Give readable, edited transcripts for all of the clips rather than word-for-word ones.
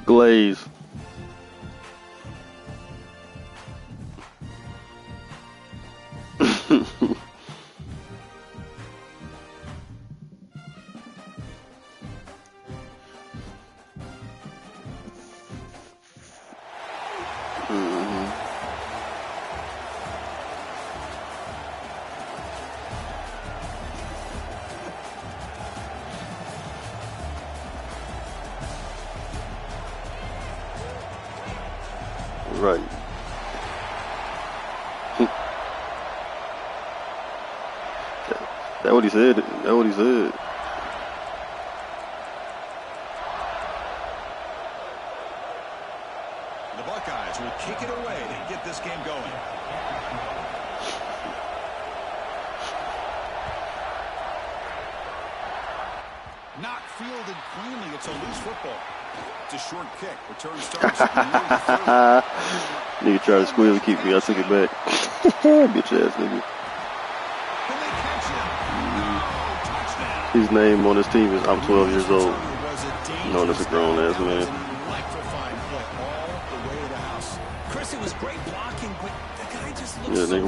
Glaze. Right. That what he said. That what he said. The Buckeyes will kick it away to get this game going. Not fielded cleanly. It's a loose football. It's a short kick. Return starts at Nigga tried to squeal to keep me. I took it back. Bitch ass nigga. His name on his team is I'm 12 years old. No, that's a grown ass man. Chris, it was great blocking, but the guy just looked yeah, nigga,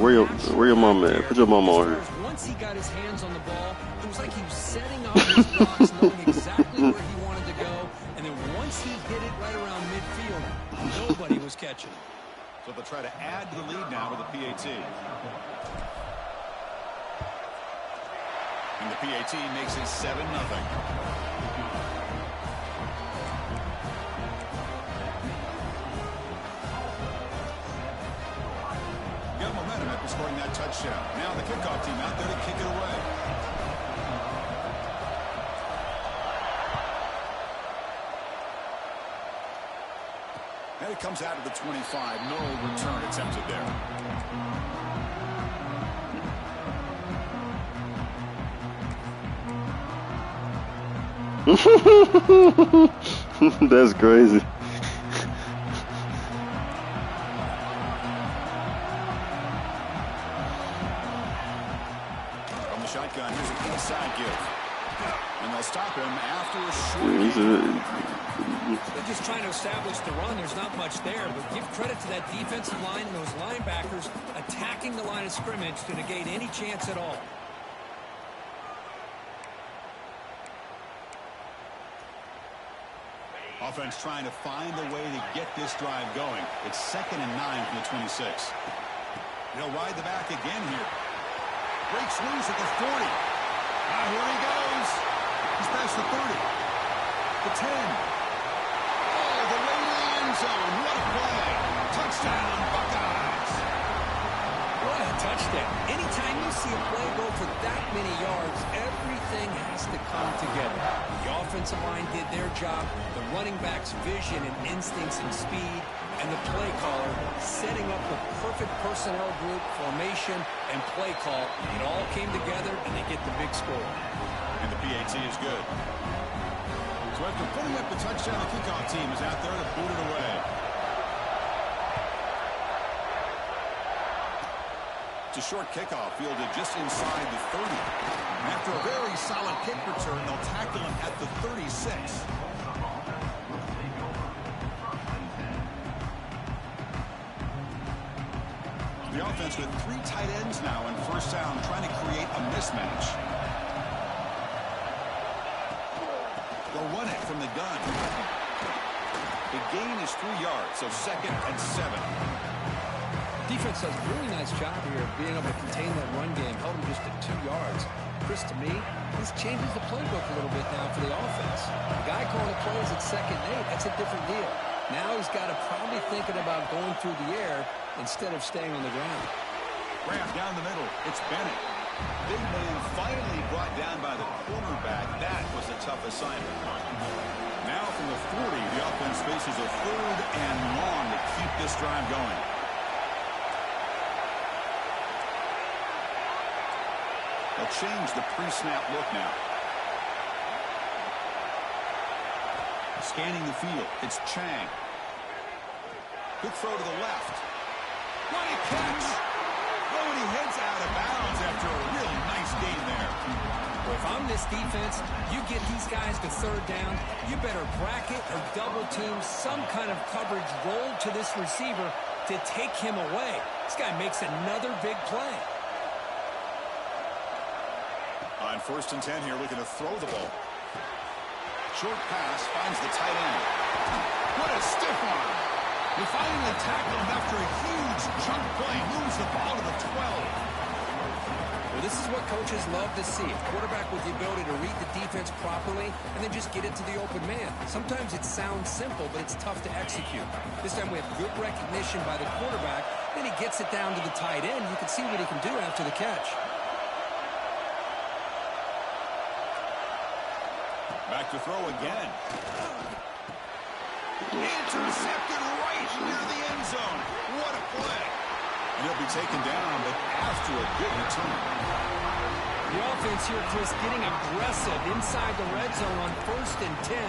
where your mom at? Put your mom on here. Once he got his hands on the ball, it was like he was setting up his blocks, knowing exactly where he wanted to go, and then once he hit it right around midfield, nobody was catching. So they'll try to add to the lead now with a PAT. And the PAT makes it 7-0. Got momentum after scoring that touchdown. Now the kickoff team out there to kick it away. And it comes out of the 25. No return attempted there. That's crazy. From the shotgun, here's an inside give. And they'll stop him after a short. They're just trying to establish the run. There's not much there, but give credit to that defensive line and those linebackers attacking the line of scrimmage to negate any chance at all. Offense trying to find a way to get this drive going. It's 2nd and 9 from the 26. They'll ride the back again here. Breaks loose at the 40. Now here he goes. He's past the 30. The 10. Oh, the way to the end zone. What a play. Touchdown, Buckeyes. What a touchdown. Anytime you see a play go for that many yards, everything has to come together. The offensive line did their job, the running back's vision and instincts and speed, and the play caller setting up the perfect personnel group, formation, and play call. It all came together, and they get the big score. And the PAT is good. So after putting up the touchdown, the kickoff team is out there to boot it away. It's a short kickoff fielded just inside the 30. And after a very solid kick return, they'll tackle him at the 36. The offense with 3 tight ends now in first down, trying to create a mismatch. They'll run it from the gun. The gain is 3 yards, so 2nd and 7. Defense does a really nice job here of being able to contain that run game, held them just at 2 yards. Chris, to me, this changes the playbook a little bit now for the offense. The guy calling the plays at 2nd and 8, that's a different deal. Now he's got to probably thinking about going through the air instead of staying on the ground. Graham down the middle. It's Bennett. Big man finally brought down by the quarterback. That was a tough assignment. Now from the 40, the offense faces a 3rd and long to keep this drive going. They'll change the pre-snap look now. Scanning the field, it's Chang. Quick throw to the left. What a catch! Oh, and he heads out of bounds after a really nice game there. Well, if I'm this defense, you get these guys to third down, you better bracket or double team some kind of coverage roll to this receiver to take him away. This guy makes another big play. On 1st and 10 here, looking to throw the ball. Short pass finds the tight end. What a stiff arm. He finally tackled him after a huge chunk play. Moves the ball to the 12. Well, this is what coaches love to see. A quarterback with the ability to read the defense properly and then just get it to the open man. Sometimes it sounds simple, but it's tough to execute. This time we have good recognition by the quarterback. Then he gets it down to the tight end. You can see what he can do after the catch. Back to throw again. Intercepted right near the end zone. What a play. And he'll be taken down, but after a good return. The offense here, Chris, getting aggressive inside the red zone on 1st and 10.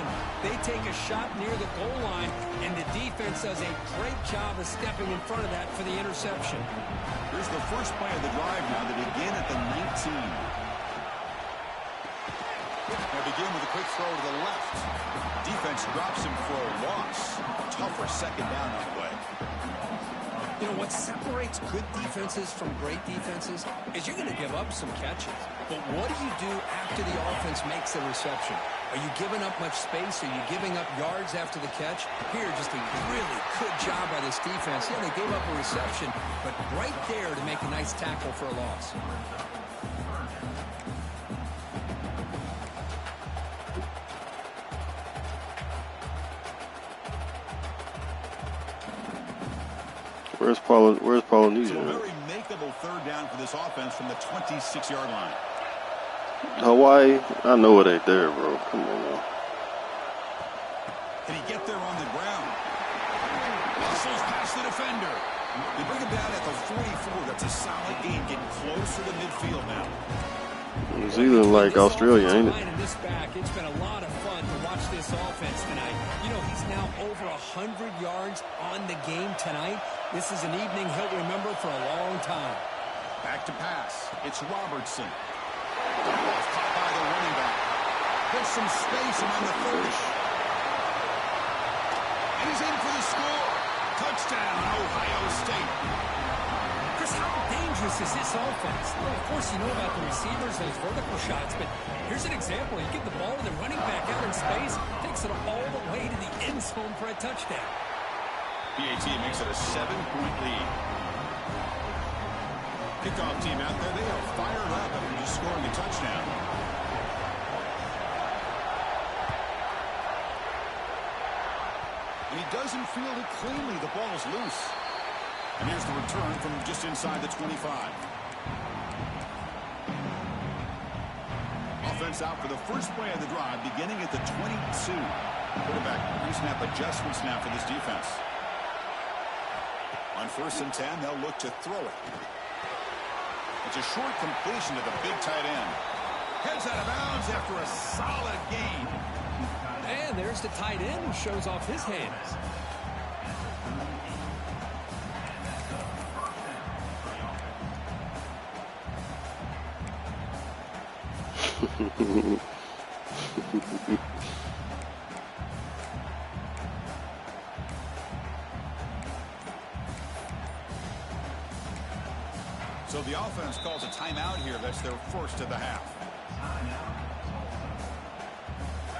They take a shot near the goal line, and the defense does a great job of stepping in front of that for the interception. Here's the first play of the drive now. They begin at the 19. They begin with a quick throw to the left. Defense drops him for a loss. Tougher second down that way. You know, what separates good defenses from great defenses is you're going to give up some catches. But what do you do after the offense makes the reception? Are you giving up much space? Are you giving up yards after the catch? Here, just a really good job by this defense. Yeah, they gave up a reception, but right there to make a nice tackle for a loss. Where's Polynesia? So a very makeable third down for this offense from the 26-yard line. Hawaii, I know it ain't there, bro. Come on now. Can he get there on the ground? Muscles past the defender. They bring him down at the 44. That's a solid gain, getting closer to midfield now. New Zealand like Australia, ain't it? It's been a lot of fun to watch this offense tonight. You know, he's now over 100 yards on the game tonight. This is an evening he'll remember for a long time. Back to pass. It's Robertson. Caught by the running back. Puts some space around the 30. And he's in for the score. Touchdown, Ohio State. Chris, how dangerous is this offense? Well, of course, you know about the receivers, those vertical shots, but here's an example. You get the ball to the running back out in space, takes it all the way to the end zone for a touchdown. PAT makes it a 7-point lead. Kickoff team out there, they are fired up after just scoring a touchdown. And he doesn't field it cleanly. The ball is loose. And here's the return from just inside the 25. Offense out for the first play of the drive, beginning at the 22. Quarterback pre-snap adjustments now for this defense. On 1st and 10, they'll look to throw it. It's a short completion to the big tight end. Heads out of bounds after a solid gain. And there's the tight end who shows off his hands. So the offense calls a timeout here. That's their first of the half.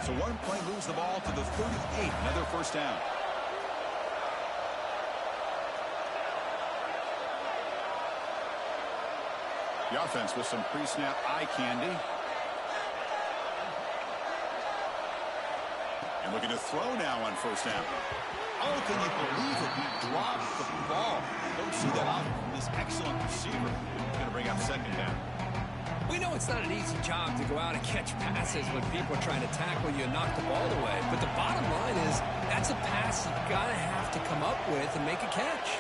So one play moves the ball to the 38. Another first down. The offense with some pre-snap eye candy. And looking to throw now on first down. Oh, can you believe it? He dropped the ball. Don't see that often from this excellent receiver. Going to bring up second down. We know it's not an easy job to go out and catch passes when people are trying to tackle you and knock the ball away. But the bottom line is that's a pass you've got to have to come up with and make a catch.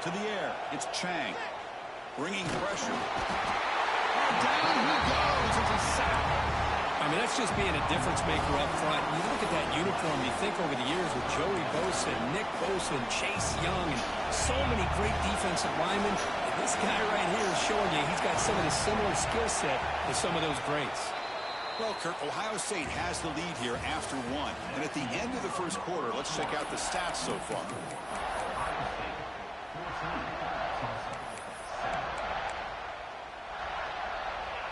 To the air, it's Chang. Bringing pressure. And down he goes. It's a sack. I mean, that's just being a difference maker up front. You look at that uniform, you think over the years with Joey Bosa, Nick Bosa, and Chase Young, and so many great defensive linemen. And this guy right here is showing you he's got some of the similar skill set to some of those greats. Well, Kirk, Ohio State has the lead here after one. And at the end of the first quarter, let's check out the stats so far.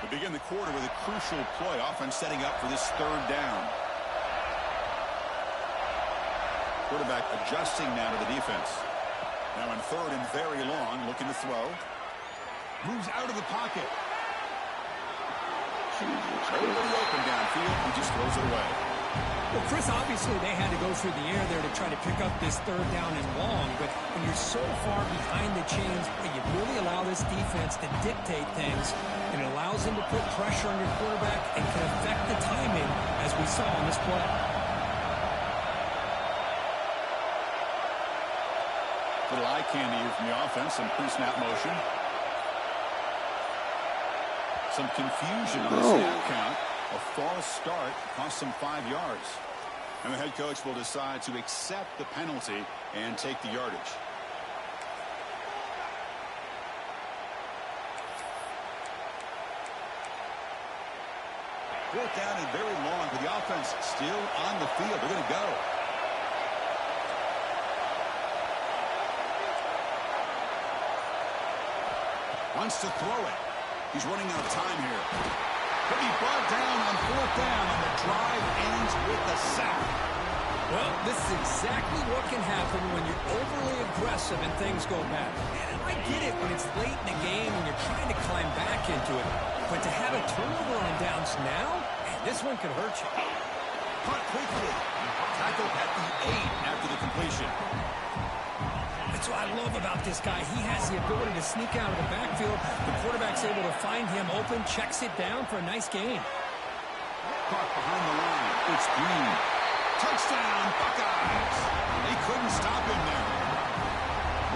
We begin the quarter with a crucial play, offense setting up for this third down. Quarterback adjusting now to the defense. Now in third and very long, looking to throw. Moves out of the pocket. Everybody open downfield, he just throws it away. Well, Chris, obviously they had to go through the air there to try to pick up this third down and long, but when you're so far behind the chains, you really allow this defense to dictate things, and it allows them to put pressure on your quarterback and can affect the timing, as we saw on this play. Little eye candy here from the offense, some pre-snap motion. Some confusion on the snap count. A false start cost them 5 yards. And the head coach will decide to accept the penalty and take the yardage. Fourth down and very long, but the offense still on the field. They're going to go. Wants to throw it. He's running out of time here. Could be brought down on fourth down, and the drive ends with a sack. Well, this is exactly what can happen when you're overly aggressive and things go bad. And I get it when it's late in the game and you're trying to climb back into it. But to have a turnover on downs now, man, this one could hurt you. Caught quickly. Tackled at the 8 after the completion. That's what I love about this guy. He has the ability to sneak out of the backfield. The quarterback's able to find him open, checks it down for a nice gain. Caught behind the line. It's Green. Touchdown, Buckeyes. They couldn't stop him there.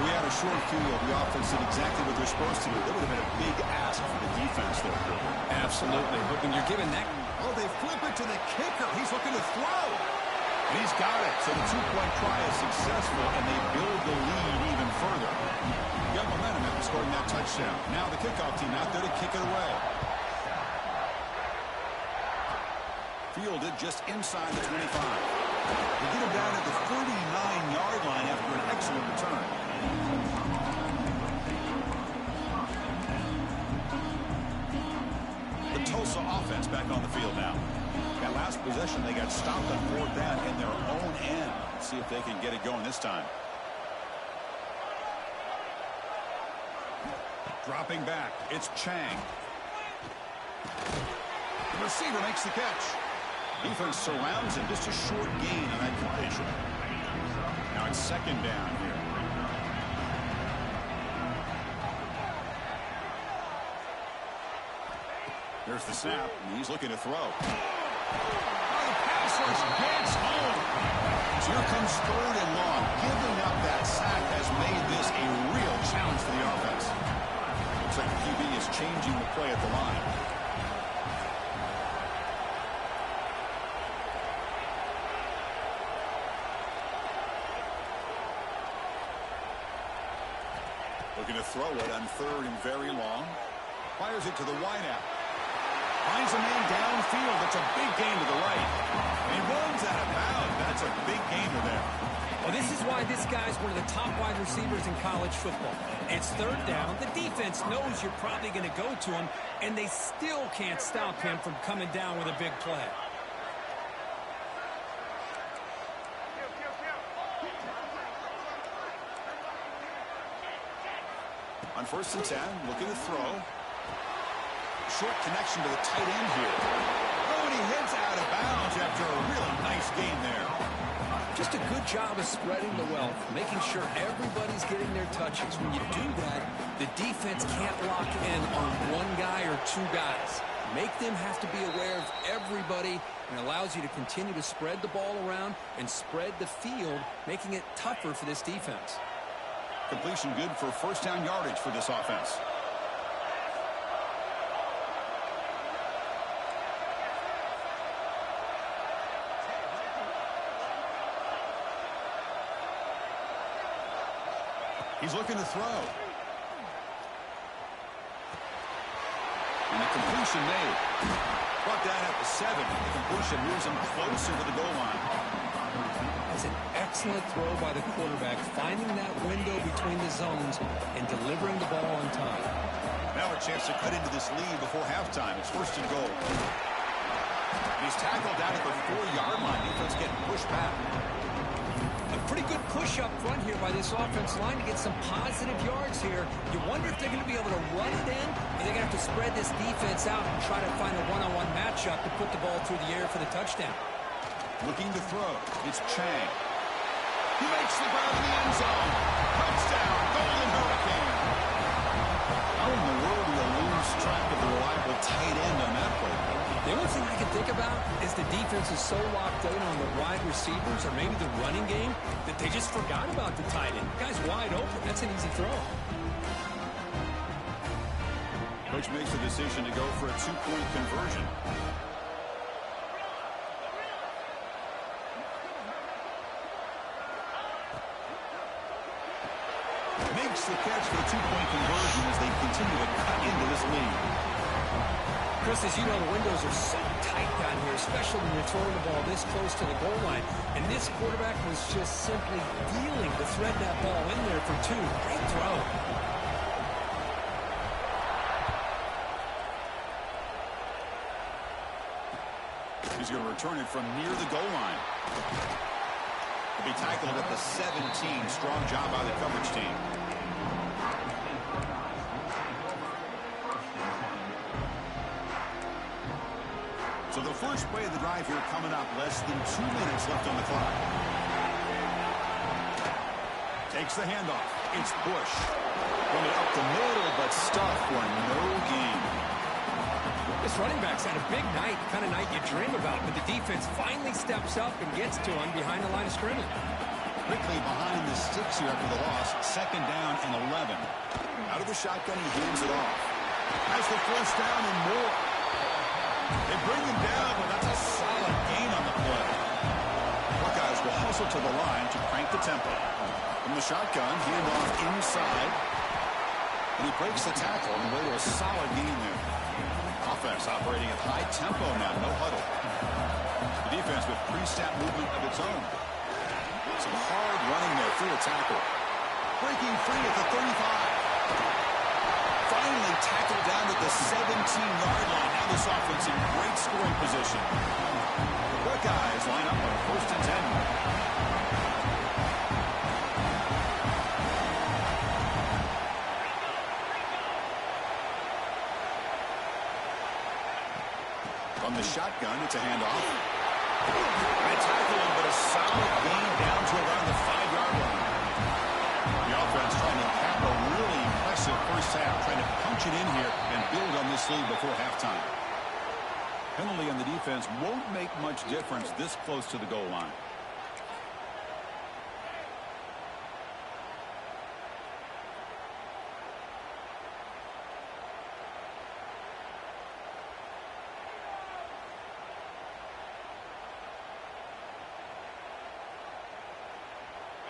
We had a short field. The offense did exactly what they're supposed to do. That would have been a big ask for the defense there. Absolutely. But when you're given that... Oh, they flip it to the kicker. He's looking to throw. And he's got it. So the two-point try is successful, and they build the lead even further. You got momentum after scoring that touchdown. Now the kickoff team out there to kick it away. Fielded just inside the 25. They get him down at the 39-yard line after an excellent return. The Tulsa offense back on the field now. That last possession, they got stopped on fourth down in their own end. Let's see if they can get it going this time. Dropping back, it's Chang. The receiver makes the catch. Defense surrounds him. Just a short gain on that completion. Now it's second down here. There's the snap, and he's looking to throw. Oh, the pass rush gets home. So here comes third and long. Giving up that sack has made this a real challenge for the offense. Looks like the QB is changing the play at the line. Looking to throw it on third and very long. Fires it to the wideout. Finds a man downfield. That's a big gain to the right. And he runs out of bounds. That's a big gainer there. Well, this is why this guy's one of the top wide receivers in college football. It's third down. The defense knows you're probably going to go to him, and they still can't stop him from coming down with a big play. On first and 10, looking to throw. Short connection to the tight end here. Oh, and he heads out of bounds after a really nice gain there. Just a good job of spreading the wealth, making sure everybody's getting their touches. When you do that, the defense can't lock in on one guy or two guys. Make them have to be aware of everybody, and allows you to continue to spread the ball around and spread the field, making it tougher for this defense. Completion good for first down yardage for this offense. He's looking to throw. And the completion made. Brought down at the 7. The completion moves him closer to the goal line. It's an excellent throw by the quarterback, finding that window between the zones and delivering the ball on time. Now a chance to cut into this lead before halftime. It's 1st and goal. He's tackled down at the 4-yard line. Defense getting pushed back. A pretty good push up front here by this offense line to get some positive yards here. You wonder if they're going to be able to run it in, or they're going to have to spread this defense out and try to find a one-on-one matchup to put the ball through the air for the touchdown. Looking to throw. It's Chang. He makes the grab in the end zone. Touchdown, Golden Hurricane. How in the world do you lose track of the reliable tight end on that play? The only thing I can think about is the defense is so locked in on the wide receivers or maybe the running game that they just forgot about the tight end. The guy's wide open. That's an easy throw. Coach makes the decision to go for a 2-point conversion. Makes the catch for the 2-point conversion as they continue to cut into this lead. Chris, as you know, the windows are so tight down here, especially when you're throwing the ball this close to the goal line. And this quarterback was just simply dealing to thread that ball in there for 2. Great throw. He's going to return it from near the goal line. He'll be tackled at the 17. Strong job by the coverage team. So the first play of the drive here coming up. Less than 2 minutes left on the clock. Takes the handoff. It's Bush. Running up the middle, but stuffed for no gain. This running back's had a big night, the kind of night you dream about, but the defense finally steps up and gets to him behind the line of scrimmage. Quickly behind the sticks here after the loss. 2nd down and 11. Out of the shotgun, he hands it off. Has the first down and more. They bring him down, but that's a solid gain on the play. Buckeyes will hustle to the line to crank the tempo. From the shotgun, handoff inside. And he breaks the tackle on the way to a solid gain there. Offense operating at high tempo now, no huddle. The defense with pre-snap movement of its own. Some hard running there through a tackle. Breaking free at the 35. Finally tackled down at the 17-yard line. Now this offense in great scoring position. The Buckeyes line up on 1st and 10. From the shotgun, it's a handoff. I tackle him, but a solid gain down to around the 5-yard line. The offense trying to cap a really impressive first half, trying to punch it in here and build on this lead before halftime. Penalty on the defense won't make much difference this close to the goal line.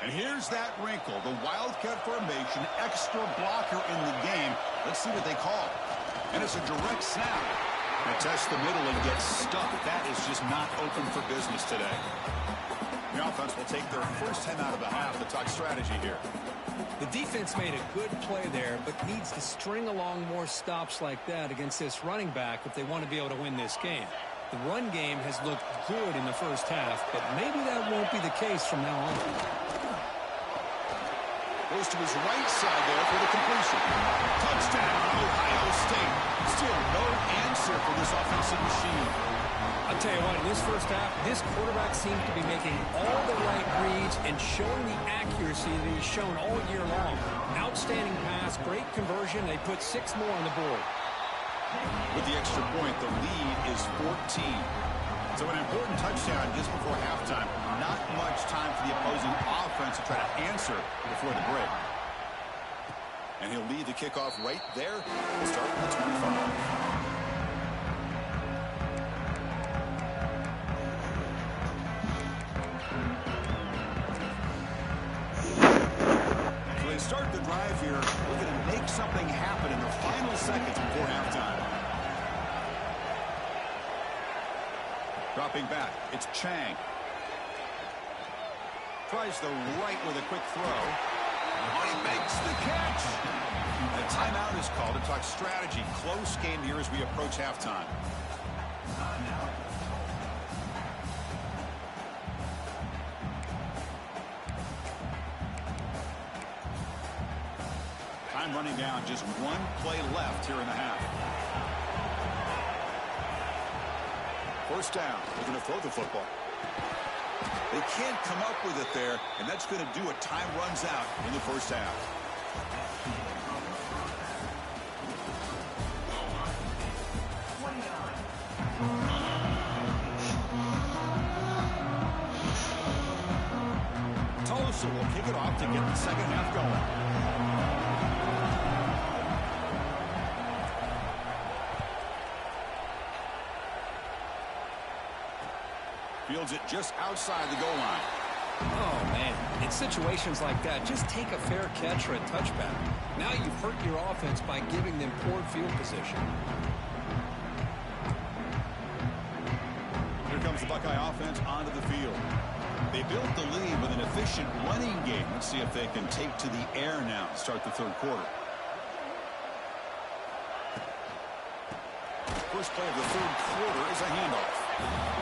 And here's that wrinkle, the wildcat formation, extra blocker in the game. Let's see what they call. And it's a direct snap. They test the middle and get stuck. That is just not open for business today. The offense will take their first 10 out of the half to talk strategy here. The defense made a good play there, but needs to string along more stops like that against this running back if they want to be able to win this game. The run game has looked good in the first half, but maybe that won't be the case from now on. Goes to his right side there for the completion. Touchdown, Ohio State. Still no answer for this offensive machine. I'll tell you what, in this first half, this quarterback seems to be making all the right reads and showing the accuracy that he's shown all year long. Outstanding pass, great conversion. They put 6 more on the board. With the extra point, the lead is 14. So an important touchdown just before halftime. Not much time for the opposing offense to try to answer before the break. And he'll lead the kickoff right there. We'll start at the 25. start the drive here, looking to make something happen in the final seconds before halftime. Dropping back, it's Chang. Tries the right with a quick throw. Oh, he makes the catch. A timeout is called to talk strategy. Close game here as we approach halftime. Time running down, just one play left here in the half. First down, they're going to throw the football. They can't come up with it there, and that's going to do it. Time runs out in the first half. Tulsa will kick it off to get the second half going. Fields it just outside the goal line. Oh, man. In situations like that, just take a fair catch or a touchback. Now you've hurt your offense by giving them poor field position. Here comes the Buckeye offense onto the field. They built the lead with an efficient running game. Let's see if they can take to the air now to start the third quarter. First play of the third quarter is a handoff.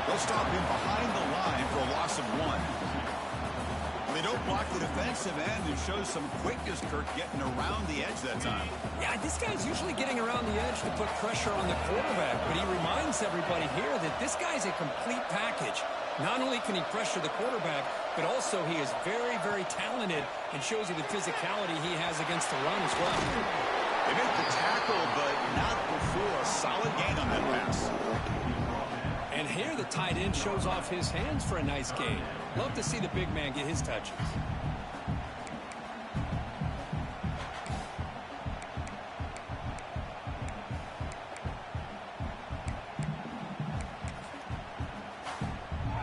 They'll stop him behind the line for a loss of 1. They don't block the defensive end. It shows some quickness, Kirk, getting around the edge that time. Yeah, this guy's usually getting around the edge to put pressure on the quarterback, but he reminds everybody here that this guy's a complete package. Not only can he pressure the quarterback, but also he is very, very talented and shows you the physicality he has against the run as well. They make the tackle, but not before a solid gain on that pass. And here the tight end shows off his hands for a nice gain. Love to see the big man get his touches.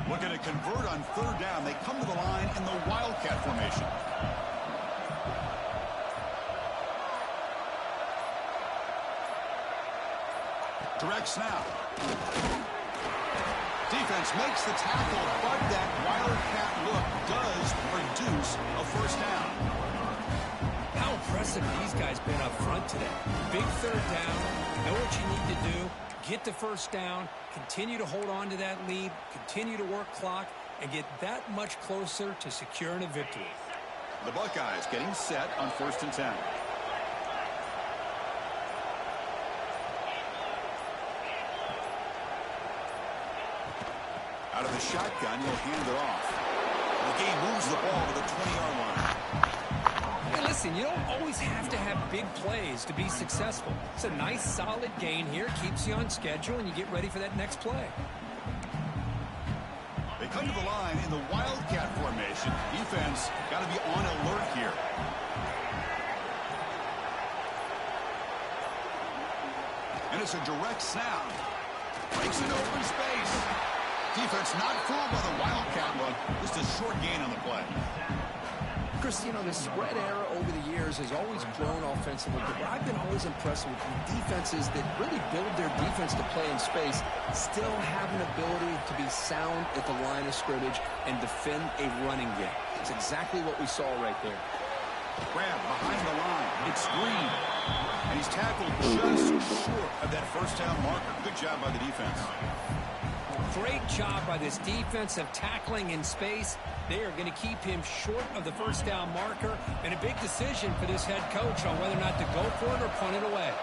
Looking to convert on third down. They come to the line in the Wildcat formation. Direct snap. Defense makes the tackle, but that Wildcat look does produce a first down. How impressive these guys been up front today. Big third down. Know what you need to do. Get the first down. Continue to hold on to that lead. Continue to work clock and get that much closer to securing a victory. The Buckeyes getting set on 1st and 10. Out of the shotgun, he'll hand it off. The game moves the ball to the 20-yard line. Hey, listen, you don't always have to have big plays to be successful. It's a nice, solid gain here. Keeps you on schedule, and you get ready for that next play. They come to the line in the Wildcat formation. Defense got to be on alert here. And it's a direct snap. Breaks it open space. Defense not fooled by the Wildcat look. Just a short gain on the play. Chris, you know, the spread era over the years has always grown offensively, but I've been always impressed with the defenses that really build their defense to play in space, still have an ability to be sound at the line of scrimmage and defend a running game. It's exactly what we saw right there. Grab behind the line. It's Green. And he's tackled just short of that first down marker. Good job by the defense. Great job by this defensive tackling in space. They are going to keep him short of the first down marker, and a big decision for this head coach on whether or not to go for it or punt it away.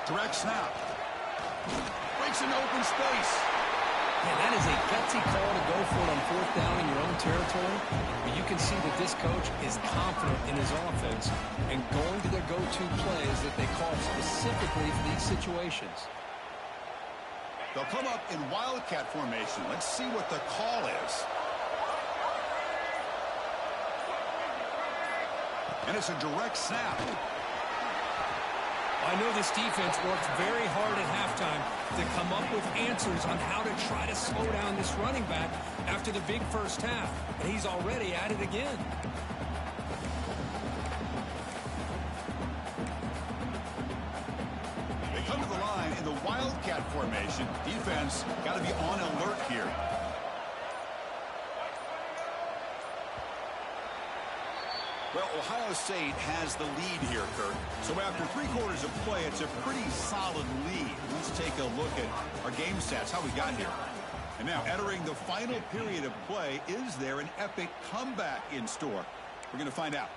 Direct snap. Breaks an open space. Yeah, that is a gutsy call to go for it on 4th down in your own territory. But you can see that this coach is confident in his offense and going to their go-to plays that they call specifically for these situations. They'll come up in Wildcat formation. Let's see what the call is. And it's a direct snap. I know this defense worked very hard at halftime to come up with answers on how to try to slow down this running back after the big first half. And he's already at it again. They come to the line in the Wildcat formation. Defense got to be on alert here. Well, Ohio State has the lead here, Kirk. So after 3 quarters of play, it's a pretty solid lead. Let's take a look at our game stats, how we got here. And now, entering the final period of play, is there an epic comeback in store? We're going to find out.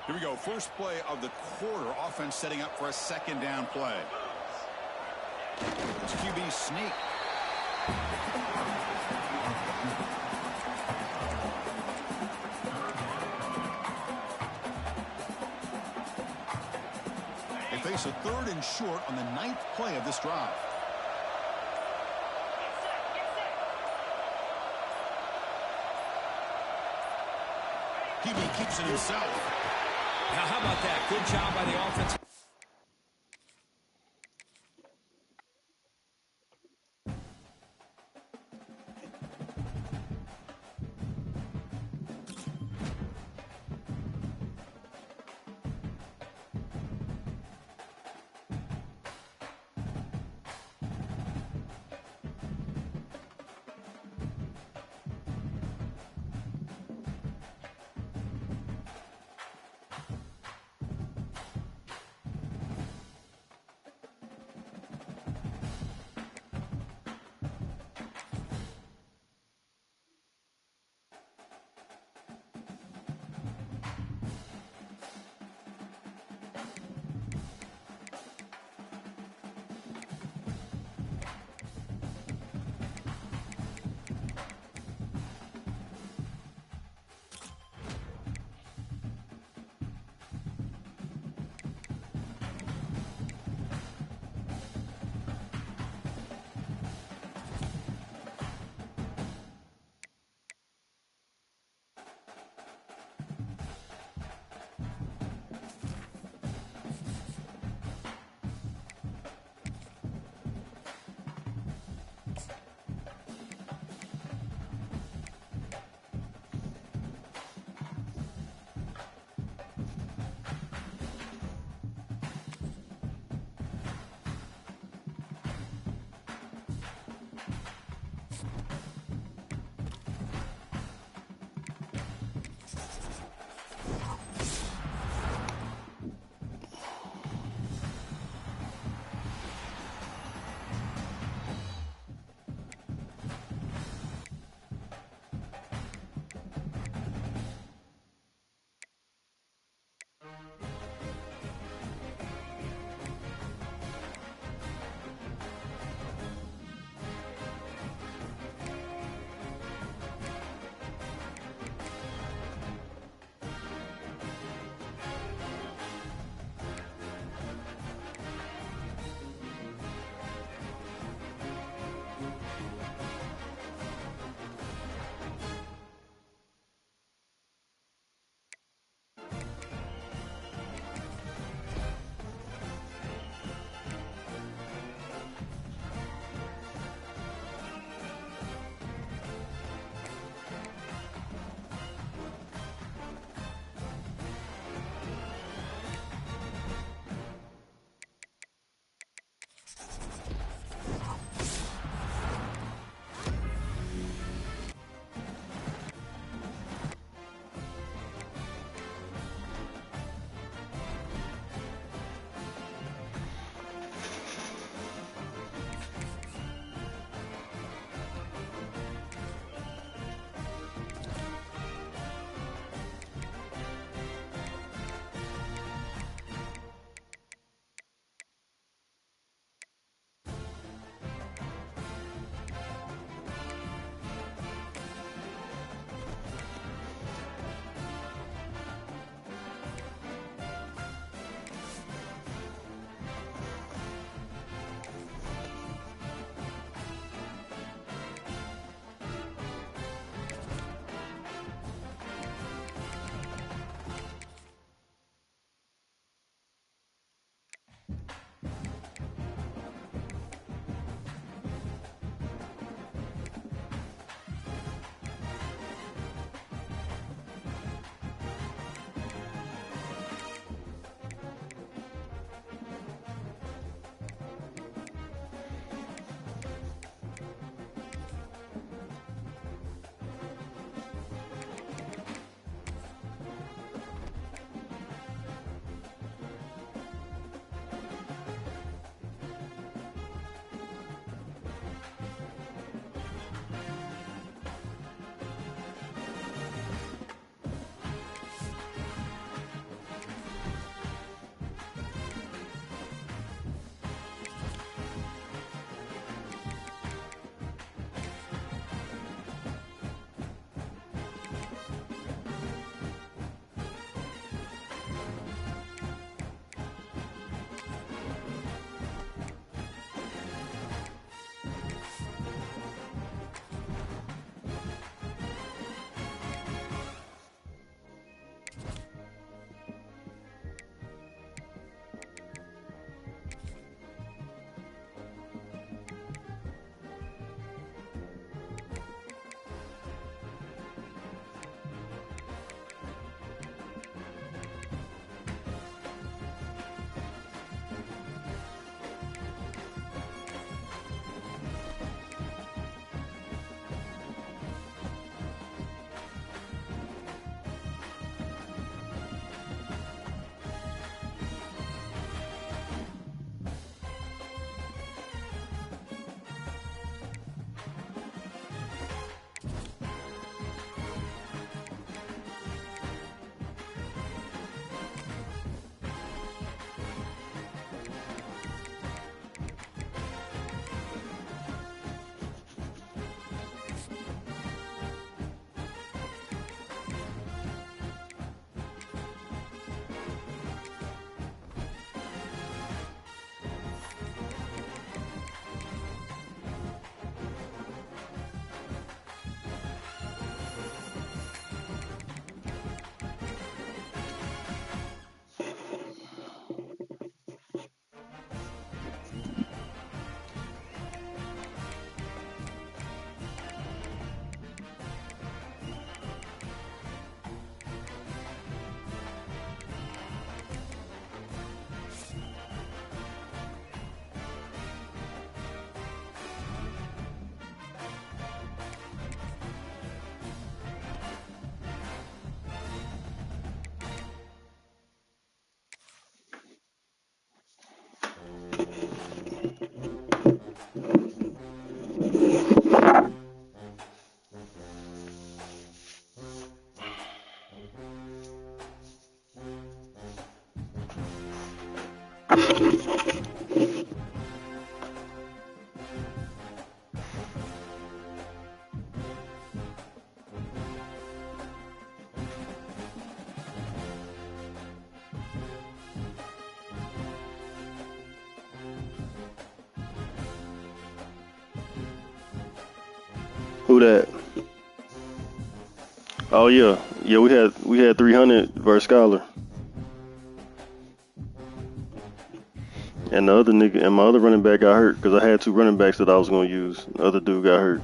Here we go, first play of the quarter. Offense setting up for a second down play. It's QB sneak. They face a 3rd and short on the 9th play of this drive. QB keeps it himself. Now, how about that? Good job by the offense. Who that? Oh yeah, yeah. We had 300 versus Scholar, and the other nigga and my other running back got hurt because I had two running backs that I was gonna use. The other dude got hurt.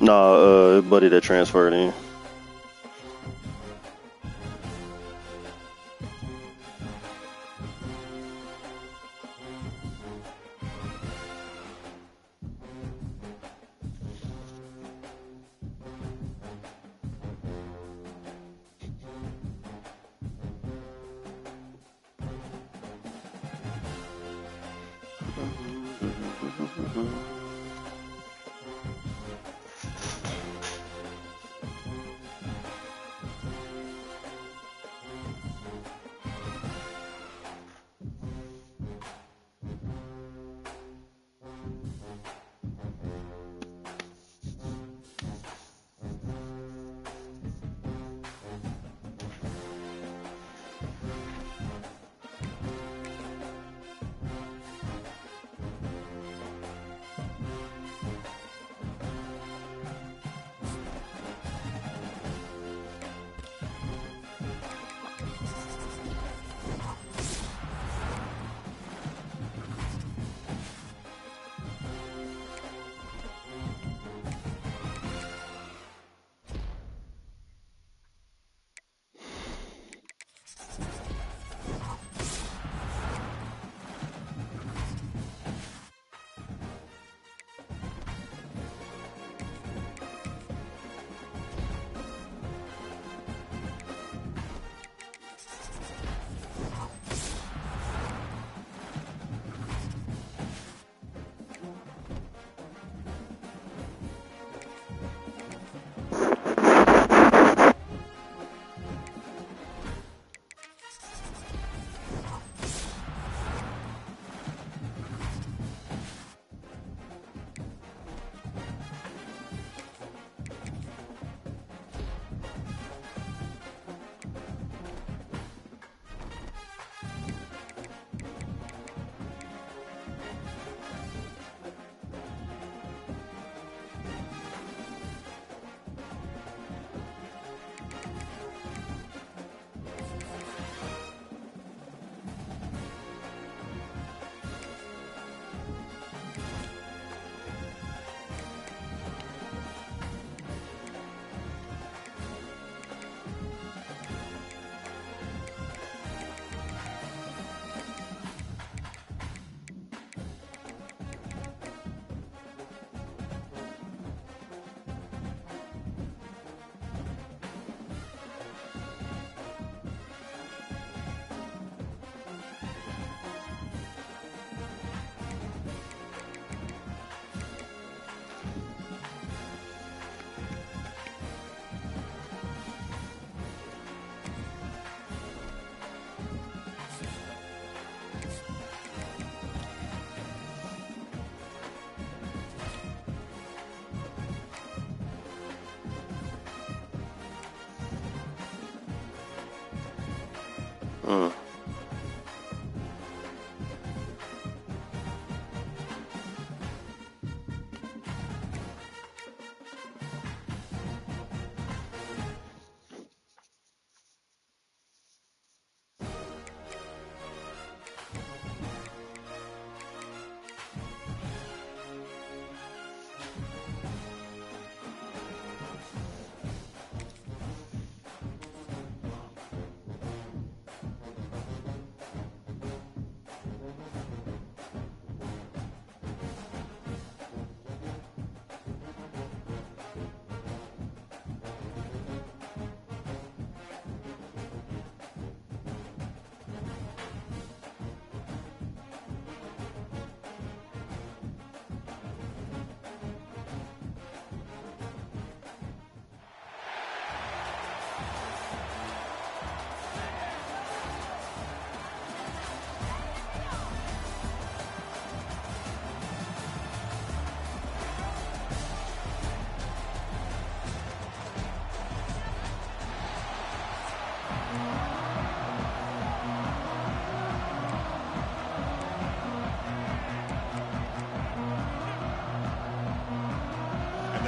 Nah, buddy that transferred in.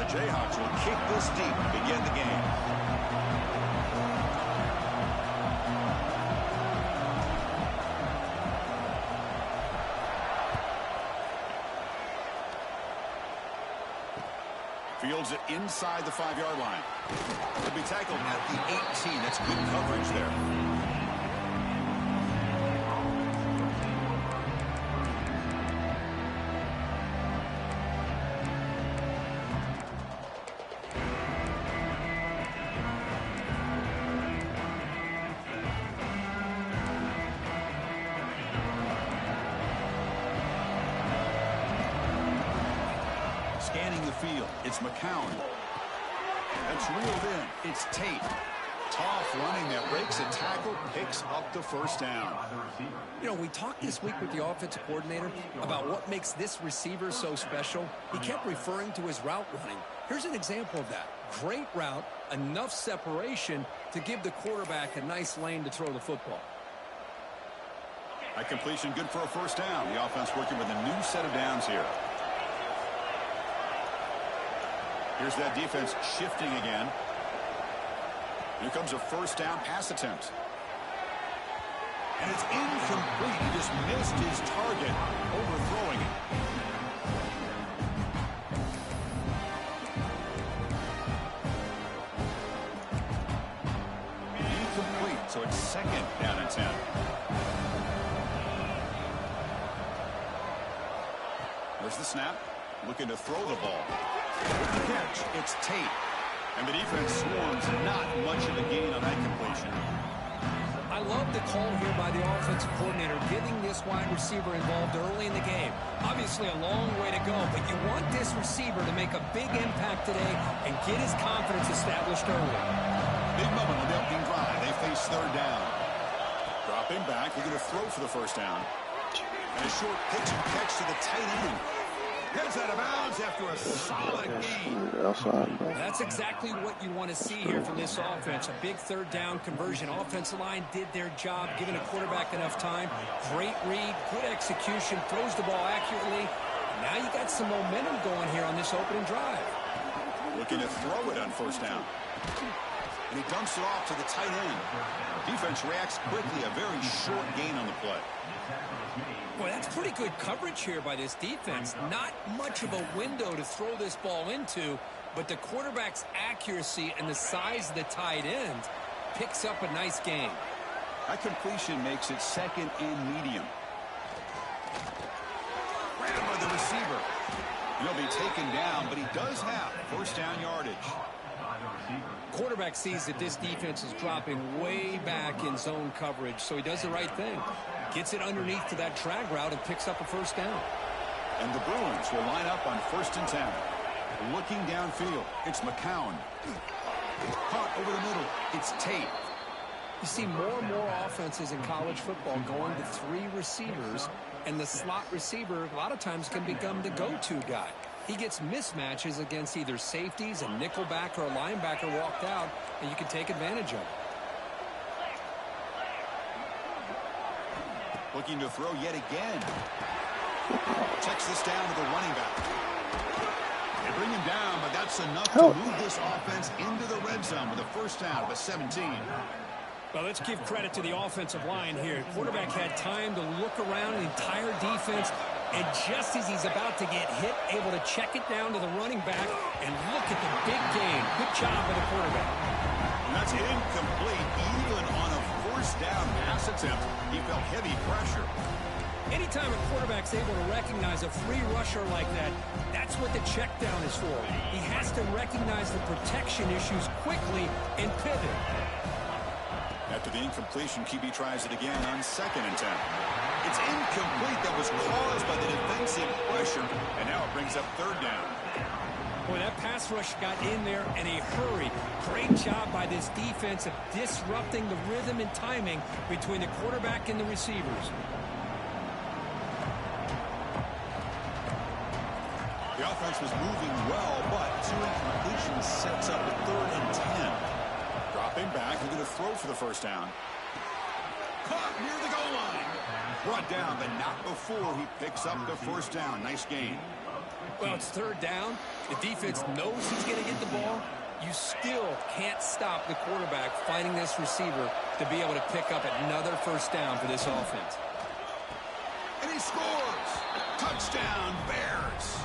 Jayhawks will kick this deep to begin the game. Fields it inside the 5-yard line. He'll be tackled at the 18. That's good coverage there. Scanning the field, it's McCown. That's reeled in. It's Tate. Tough running that breaks a tackle, picks up the first down. You know, we talked this week with the offensive coordinator about what makes this receiver so special. He kept referring to his route running. Here's an example of that. Great route, enough separation to give the quarterback a nice lane to throw the football. A completion good for a first down. The offense working with a new set of downs here. Here's that defense shifting again. Here comes a first down pass attempt. And it's incomplete. He just missed his target, overthrowing it. Incomplete, so it's second down and 10. There's the snap. Looking to throw the ball. With the catch, it's Tate. And the defense swarms, not much of a gain on that completion. I love the call here by the offensive coordinator, getting this wide receiver involved early in the game. Obviously a long way to go, but you want this receiver to make a big impact today and get his confidence established early. Big moment on the opening drive. They face third down. Dropping back, they're going to throw for the first down. And a short pitch and catch to the tight end. Gets out of bounds after a solid gain. That's exactly what you want to see here from this offense. A big third down conversion. Offensive line did their job, giving a quarterback enough time. Great read, good execution, throws the ball accurately. Now you got some momentum going here on this opening drive. Looking to throw it on first down. And he dumps it off to the tight end. Defense reacts quickly. A very short gain on the play. Boy, that's pretty good coverage here by this defense. Not much of a window to throw this ball into, but the quarterback's accuracy and the size of the tight end picks up a nice gain. That completion makes it second and medium. Ran by the receiver. He'll be taken down, but he does have first down yardage. Quarterback sees that this defense is dropping way back in zone coverage, so he does the right thing. Gets it underneath to that drag route and picks up a first down. And the Bruins will line up on 1st and 10. Looking downfield, it's McCown. Caught over the middle, it's Tate. You see more and more offenses in college football going to 3 receivers, and the slot receiver a lot of times can become the go-to guy. He gets mismatches against either safeties, a nickelback, or a linebacker walked out, and you can take advantage of it. Looking to throw yet again. Checks this down to the running back. They bring him down, but that's enough to move this offense into the red zone with a first down of a 17. Well, let's give credit to the offensive line here. Quarterback had time to look around the entire defense, and just as he's about to get hit, able to check it down to the running back, and look at the big gain. Good job by the quarterback. And that's incomplete. Even on a first down pass attempt, he felt heavy pressure. Anytime a quarterback's able to recognize a free rusher like that, that's what the check down is for. He has to recognize the protection issues quickly and pivot. After the incompletion, QB tries it again on 2nd and 10. It's incomplete. That was caused by the defensive pressure, and now it brings up 3rd down. Boy, that pass rush got in there in a hurry. Great job by this defense of disrupting the rhythm and timing between the quarterback and the receivers. The offense was moving well, but 2 incompletions sets up a 3rd and 10. Dropping back, they're going to throw for the first down. Caught near the goal line. Brought down, but not before he picks up the first down. Nice gain. Well, it's third down. The defense knows he's going to get the ball. You still can't stop the quarterback finding this receiver to be able to pick up another first down for this offense. And he scores! Touchdown, Bears!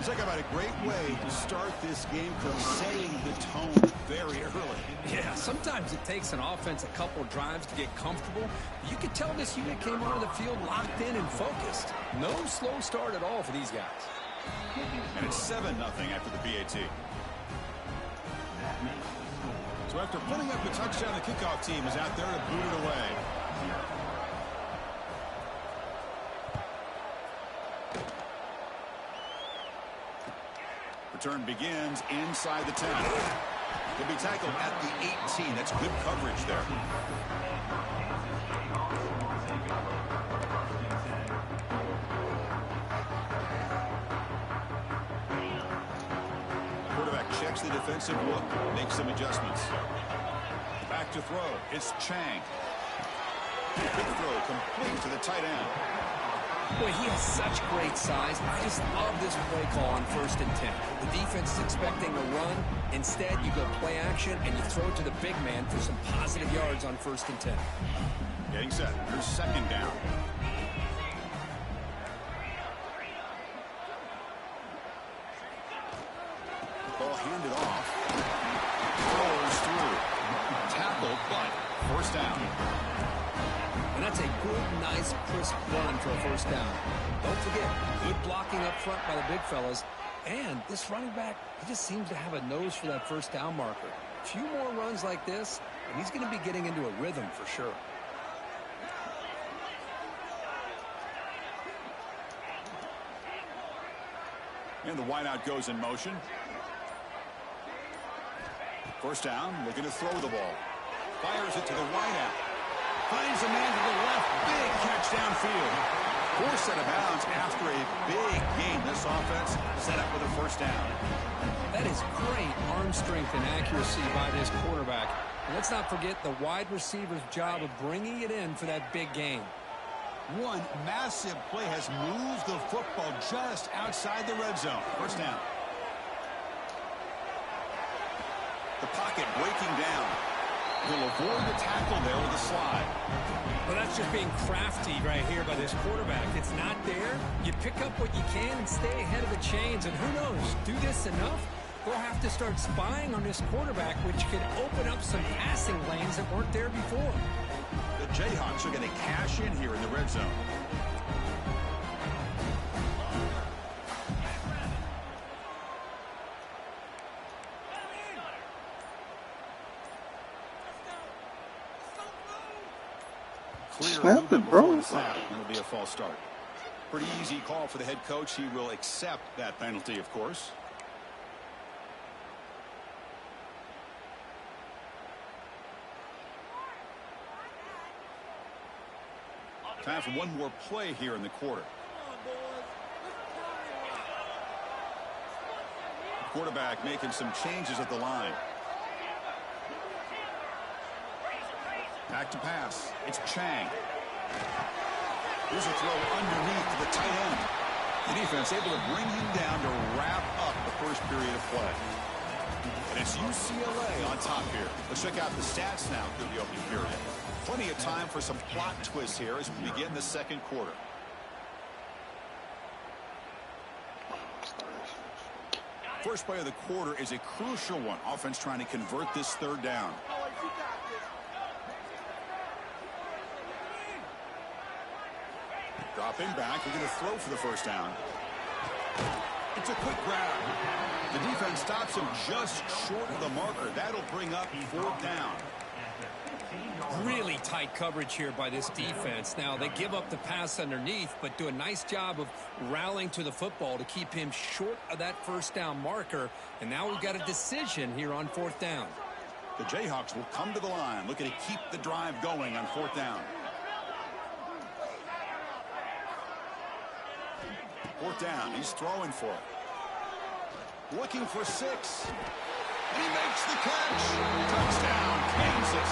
Talk about a great way to start this game, setting the tone very early. Yeah, sometimes it takes an offense a couple drives to get comfortable. You could tell this unit came onto the field locked in and focused. No slow start at all for these guys. And it's 7-0 after the PAT. So after putting up a touchdown, the kickoff team is out there to boot it away. Return begins inside the 10. He'll be tackled at the 18. That's good coverage there. Quarterback checks the defensive look, makes some adjustments. Back to throw. It's Chang. Big throw complete to the tight end. Boy, he has such great size. I just love this play call on 1st and 10. The defense is expecting a run. Instead, you go play action, and you throw it to the big man for some positive yards on 1st and 10. Getting set. Here's 2nd down. Ball handed off. Rolls through. Tackle, but 1st down. And that's a good, nice, crisp run for a 1st down. Don't forget, good blocking up front by the big fellas. And this running back, he just seems to have a nose for that 1st down marker. A few more runs like this, and he's going to be getting into a rhythm for sure. And the wideout goes in motion. 1st down, looking to throw the ball. Fires it to the wideout. Finds a man to the left. Big catch downfield. Forced out of bounds after a big gain. This offense set up with a 1st down. That is great arm strength and accuracy by this quarterback. And let's not forget the wide receiver's job of bringing it in for that big gain. One massive play has moved the football just outside the red zone. 1st down. The pocket breaking down. He'll avoid the tackle there with a slide. Well, that's just being crafty right here by this quarterback. It's not there. You pick up what you can and stay ahead of the chains. And who knows, do this enough, we'll have to start spying on this quarterback, which could open up some passing lanes that weren't there before. The Jayhawks are going to cash in here in the red zone. Snap it, bro. It'll be a false start. Pretty easy call for the head coach. He will accept that penalty, of course. Time for one more play here in the quarter. Quarterback making some changes at the line. Back to pass. It's Chang. Here's a throw underneath to the tight end. The defense able to bring him down to wrap up the first period of play. And it's UCLA on top here. Let's check out the stats now through the opening period. Plenty of time for some plot twists here as we begin the 2nd quarter. First play of the quarter is a crucial one. Offense trying to convert this 3rd down. Dropping back, we're going to throw for the 1st down. It's a quick grab. The defense stops him just short of the marker. That'll bring up 4th down. Really tight coverage here by this defense. Now, they give up the pass underneath, but do a nice job of rallying to the football to keep him short of that 1st down marker. And now we've got a decision here on 4th down. The Jayhawks will come to the line, looking to keep the drive going on 4th down. 4th down, he's throwing for it. Looking for 6. And he makes the catch. Touchdown, Kansas.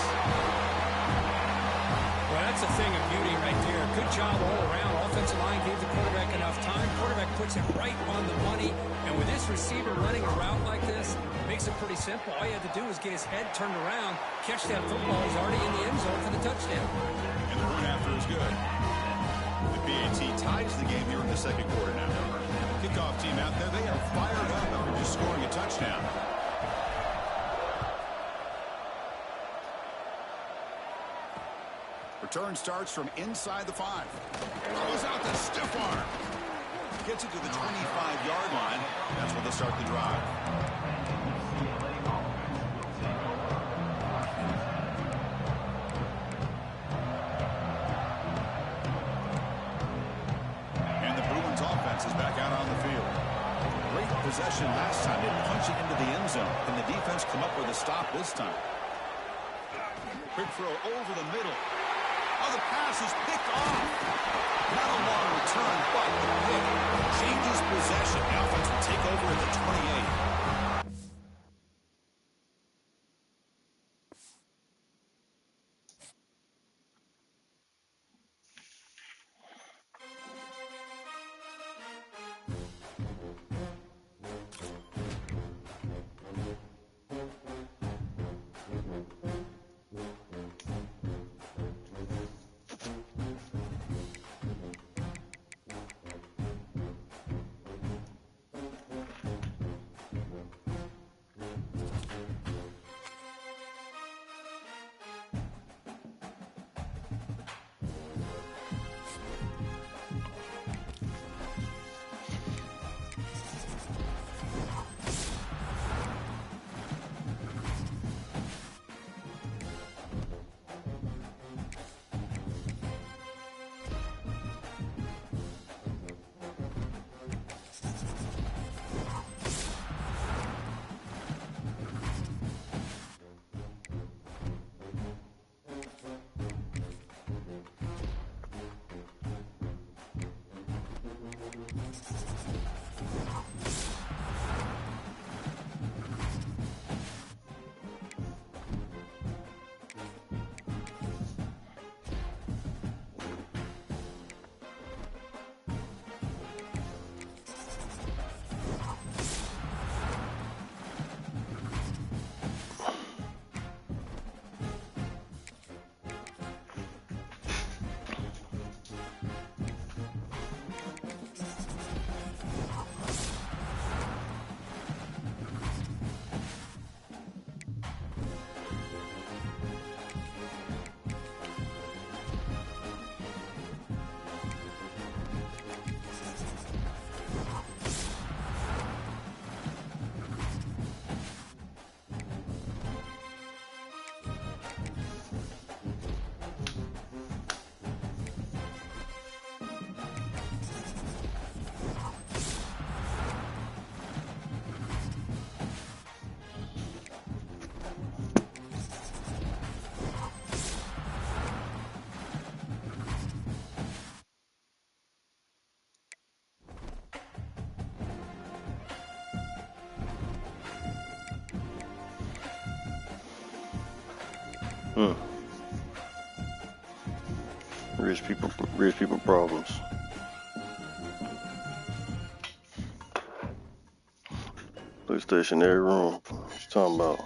Well, that's a thing of beauty right there. Good job all around. offensive line gave the quarterback enough time. Quarterback puts it right on the money. And with this receiver running a route like this, it makes it pretty simple. All you have to do is get his head turned around, catch that football. He's already in the end zone for the touchdown. And the run after is good. The BAT ties the game here in the second quarter now. Kickoff team out there, they are fired up after just scoring a touchdown. Return starts from inside the 5. Throws out the stiff arm. Gets it to the 25-yard line. That's where they'll start the drive. And the Bruins offense is back out on the field. Great possession last time. They punch it into the end zone. Can the defense come up with a stop this time? Quick throw over the middle. Oh, the pass is picked off. Not a long return, but the pick changes possession. The offense will take over at the 28. Rich people problems. PlayStation every room. What you talking about?